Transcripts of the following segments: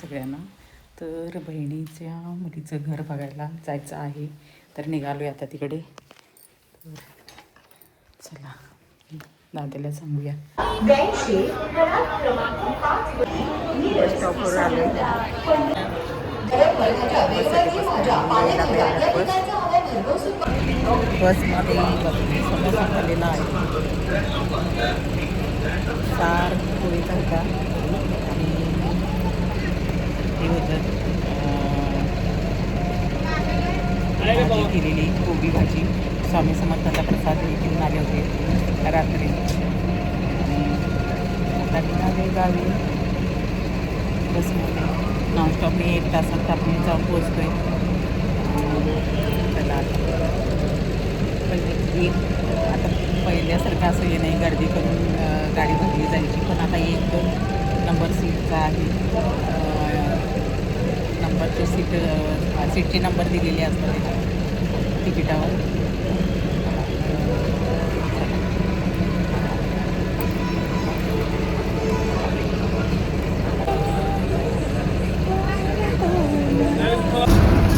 सगळ्यांना. तर बहिणीच्या मुलीचं घर बघायला जायचं आहे, तर निघालोय आता तिकडे. तर चला दादाला सांगूया. बस स्टॉपवर आलोय. बसमध्ये समोसा खाल्लेला आहे, सार पोळीचा होता आणि हे होतं भाजी केलेली, कोबी भाजी. स्वामी समर्थांचा प्रसाद घेऊन आले होते रात्री. आता निघाले गावी बसमध्ये. नॉनस्टॉपने 1 तासात आपण जाऊन पोचतोय. त्याला आता पहिल्यासारखं असं हे नाही, गर्दी करून गाडी भरली जायची. पण आता 1-2 नंबर सीटचा आहे. नंबरचे सीटचे नंबर दिलेले असतात तिकिटावर.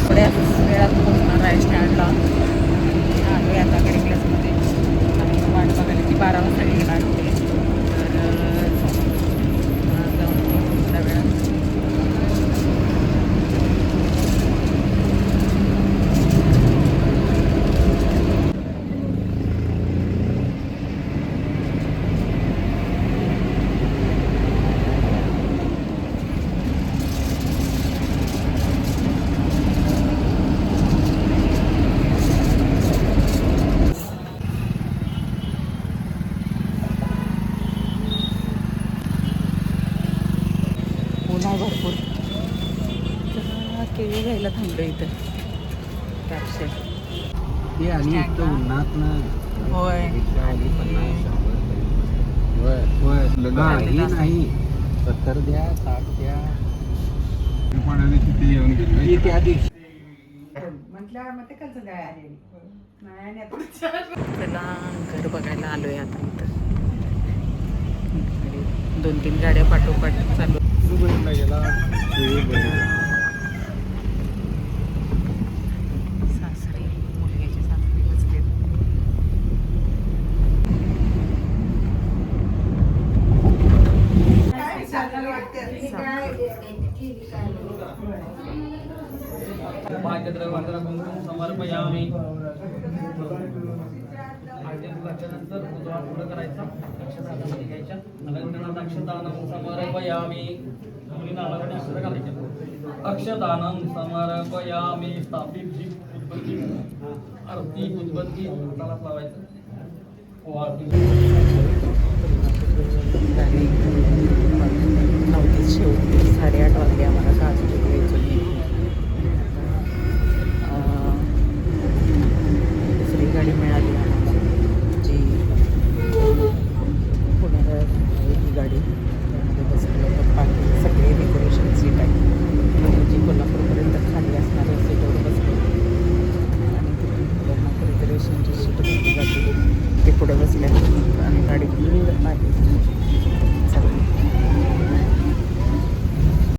थोड्याच वेळात पोहोचणार आहे स्टँडला. आम्ही आता कडे क्लासमध्ये आणि वाट बघायला की 12 वाजता येणार. तर जाऊन थोड्या वेळात भरपूर. केळी घ्यायला थांबलो इथं. हे आणि इतकं उन्हातनं होय नाही 70 द्या 60 द्या पाण्याने किती येऊन गेली त्या दिवशी म्हटलं मग ते कसं काय आले. त्याला घर बघायला आलोय आता इथं. 2-3 गाड्या पाठोपाठ चालू. सासरे मुलग्याचे सासरे बसले. समर्पयामी. नंतर उजवा पुढं करायचा. अक्षतानं घ्यायच्या. नंतर अक्षतानं समर्पयामी. मुलींना आलाकडे अक्षता घालायच्या. अक्षतानं समर्पयामी. स्थापित जी उद्बत्ती आरती उद्बत्ती हाताला लावायचं.